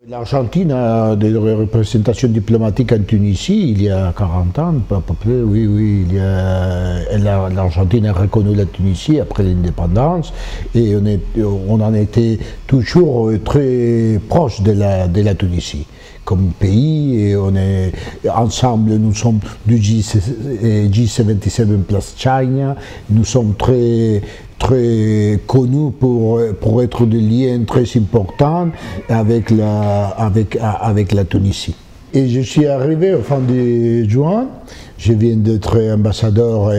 L'Argentine a des représentations diplomatiques en Tunisie il y a 40 ans, à peu près, oui. L'Argentine a reconnu la Tunisie après l'indépendance et on en était toujours très proche de la Tunisie comme pays, et on est ensemble, nous sommes du G77 plus China, nous sommes très connus pour être des liens très importants avec la Tuninissie. Et je suis arrivé au fin de juin, je viens d'être ambassadeur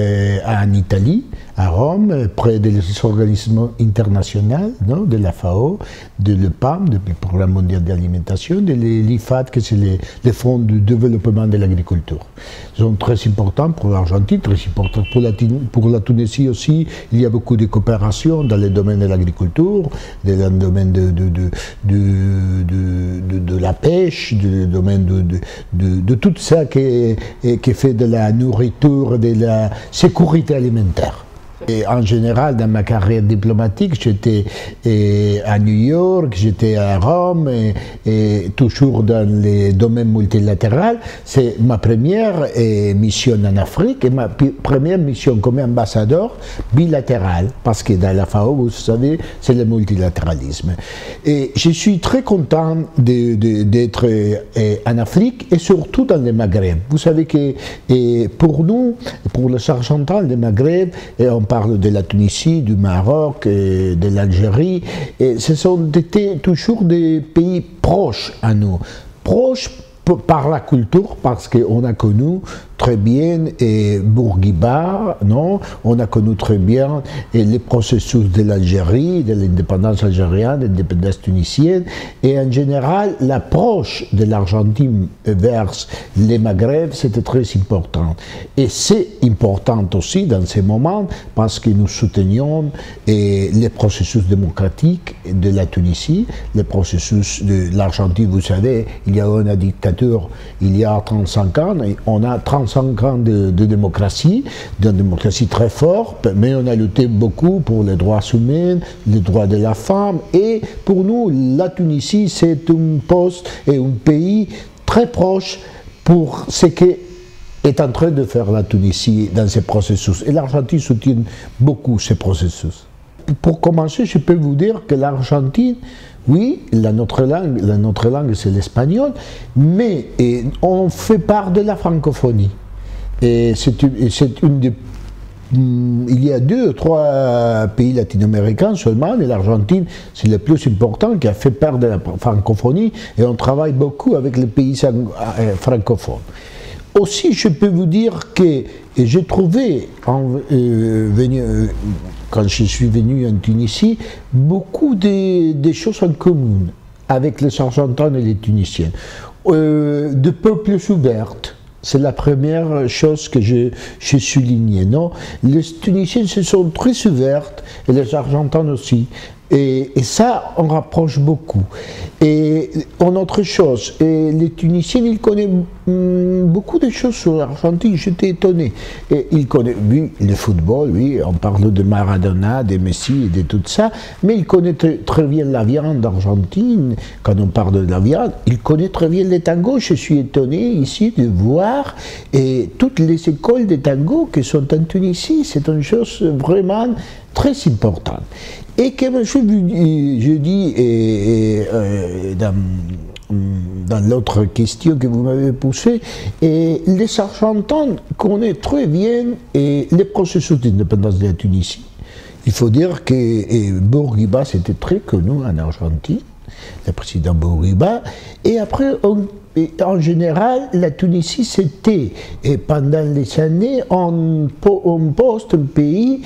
en Italie, à Rome, près des organismes internationaux, non, de la FAO, de l'EPAM, du Programme mondial de l'alimentation, de l'IFAD, que c'est les fonds de développement de l'agriculture. Ils sont très importants pour l'Argentine, très importants pour la Tunisie aussi. Il y a beaucoup de coopération dans le domaine de l'agriculture, dans le domaine de la pêche, dans le domaine de tout ça qui fait de la nourriture, de la sécurité alimentaire. Et en général, dans ma carrière diplomatique, j'étais à New York, j'étais à Rome, et toujours dans les domaines multilatéraux. C'est ma première mission en Afrique et ma première mission comme ambassadeur bilatéral, parce que dans la FAO, vous savez, c'est le multilatéralisme. Et je suis très content d'être en Afrique et surtout dans le Maghreb. Vous savez que pour nous, pour les Argentins, le Maghreb, on parle de la Tunisie, du Maroc, de l'Algérie, et ce sont été toujours des pays proches à nous, proches par la culture, parce qu'on a connu très bien Bourguiba, non? On a connu très bien les processus de l'Algérie, de l'indépendance algérienne, de l'indépendance tunisienne, et en général, l'approche de l'Argentine vers les Maghreb, c'était très important. Et c'est important aussi dans ces moments, parce que nous soutenions les processus démocratiques de la Tunisie, les processus de l'Argentine, vous savez, il y a eu une dictature il y a 35 ans, et on a 35 ans de démocratie, d'une démocratie très forte, mais on a lutté beaucoup pour les droits humains, les droits de la femme, et pour nous, la Tunisie, c'est un poste et un pays très proche pour ce qu'est en train de faire la Tunisie dans ces processus. Et l'Argentine soutient beaucoup ces processus. Pour commencer, je peux vous dire que l'Argentine, oui, notre langue c'est l'espagnol, mais on fait part de la francophonie. Et c'est une des... Il y a 2 ou 3 pays latino-américains seulement, et l'Argentine, c'est le plus important qui a fait part de la francophonie, et on travaille beaucoup avec les pays francophones. Aussi, je peux vous dire que j'ai trouvé, quand je suis venu en Tunisie, beaucoup de choses en commun avec les Argentins et les Tunisiens. De peuples ouverts, c'est la première chose que je soulignais. Non, les Tunisiens se sont très ouverts, et les Argentins aussi. Et ça, on rapproche beaucoup. Et en autre chose, les Tunisiens, ils connaissent beaucoup de choses sur l'Argentine, j'étais étonné. Et ils connaissent, oui, le football, oui, on parle de Maradona, de Messi et de tout ça, mais ils connaissent très bien la viande d'Argentine. Quand on parle de la viande, ils connaissent très bien les tangos. Je suis étonné ici de voir toutes les écoles de tango qui sont en Tunisie. C'est une chose vraiment très importante. Et comme je dis dans l'autre question que vous m'avez posée, les Argentins connaissent très bien les processus d'indépendance de la Tunisie. Il faut dire que Bourguiba, c'était très connu en Argentine, le président Bourguiba, et après, en général, la Tunisie, c'était, pendant les années, un pays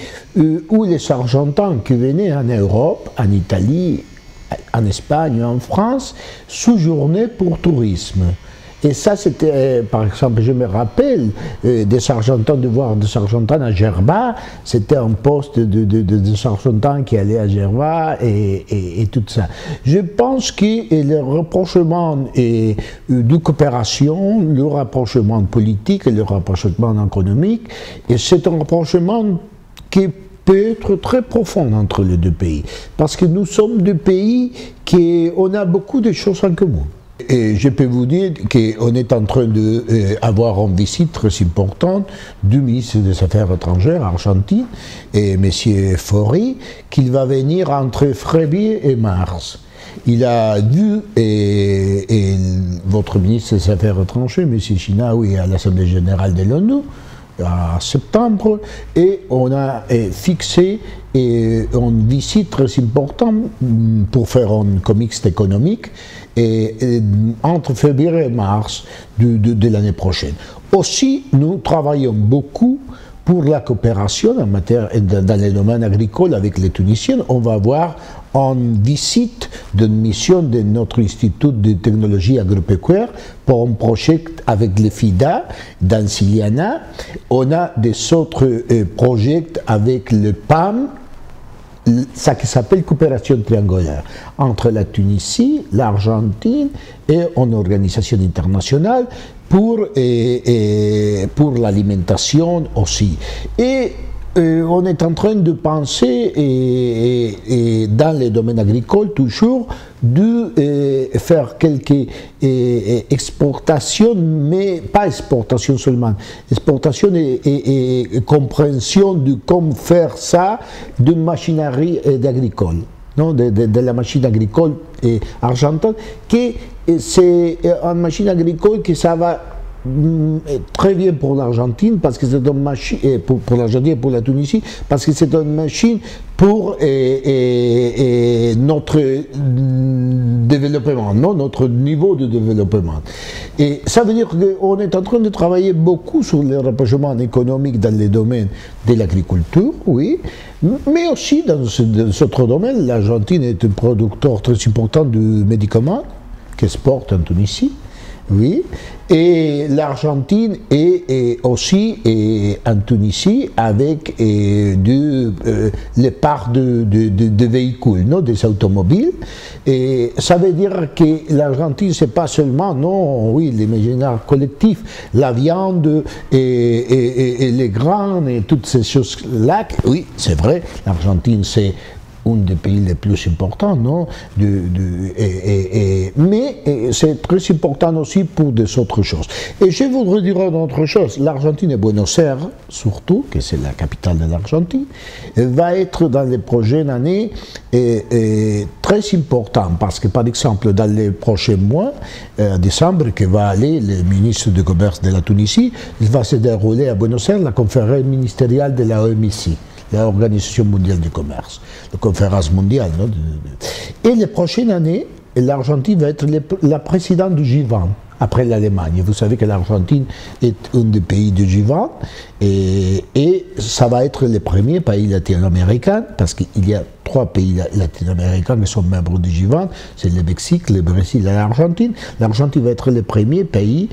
où les Argentins qui venaient en Europe, en Italie, en Espagne, en France, séjournaient pour tourisme. Et ça, c'était, par exemple, je me rappelle des Argentins, de voir des Argentins à Gerba, c'était un poste des Argentins qui allaient à Gerba et tout ça. Je pense que le rapprochement de coopération, le rapprochement politique et le rapprochement économique, et c'est un rapprochement qui peut être très profonde entre les deux pays, parce que nous sommes deux pays qui on a beaucoup de choses en commun. Et je peux vous dire qu'on est en train d'avoir une visite très importante du ministre des Affaires étrangères argentine, et M. Fori, qu'il va venir entre février et mars. Il a vu votre ministre des Affaires étrangères, M. Chinaoui, à l'Assemblée générale de l'ONU, en septembre, et on a fixé une visite très importante pour faire un comics économique entre février et mars de l'année prochaine. Aussi, nous travaillons beaucoup pour la coopération en matière, dans le domaine agricole avec les Tunisiens. On va avoir une visite d'une mission de notre Institut de technologie agropecuaire pour un projet avec le FIDA dans Siliana. On a des autres projets avec le PAM, ça qui s'appelle coopération triangulaire entre la Tunisie, l'Argentine et une organisation internationale pour l'alimentation aussi. Et on est en train de penser, dans les domaines agricoles toujours, de faire quelques exportations, mais pas exportations seulement, exportation et compréhension de comment faire ça d'une machinerie agricole. Non, de la machine agricole argentine, qui c'est une machine agricole que ça va très bien pour l'Argentine, parce que c'est une machine, pour l'Argentine et pour la Tunisie, parce que c'est une machine pour notre développement, non, notre niveau de développement. Et ça veut dire qu'on est en train de travailler beaucoup sur le rapprochement économique dans les domaines de l'agriculture, oui, mais aussi dans ce autre domaine. L'Argentine est un producteur très important de médicaments qu'exporte en Tunisie. Oui, et l'Argentine est aussi en Tunisie avec les parts de véhicules, non, des automobiles. Et ça veut dire que l'Argentine, c'est pas seulement, non, oui, l'imaginaire collectif, la viande et les grains et toutes ces choses-là. Oui, c'est vrai, l'Argentine, c'est un des pays les plus importants, non? Mais c'est très important aussi pour des autres choses. Et je voudrais dire une autre chose. L'Argentine et Buenos Aires, surtout, que c'est la capitale de l'Argentine, va être dans les prochaines années très important, parce que par exemple, dans les prochains mois, en décembre, que va aller le ministre du Commerce de la Tunisie, il va se dérouler à Buenos Aires la conférence ministérielle de la OMC, l'Organisation mondiale du commerce, la conférence mondiale. Non? Et les prochaines années, l'Argentine va être la présidente du G20, après l'Allemagne. Vous savez que l'Argentine est un des pays du G20, et ça va être le premier pays latino-américain, parce qu'il y a 3 pays latino-américains qui sont membres du G20, c'est le Mexique, le Brésil et l'Argentine. L'Argentine va être le premier pays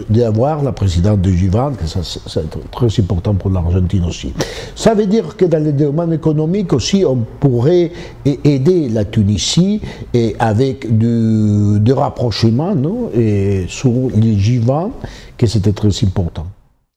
d'avoir la présidente du G20, que ça c'est très important pour l'Argentine aussi. Ça veut dire que dans le domaine économique aussi, on pourrait aider la Tunisie avec du rapprochement, non, et sur les G20, que c'était très important.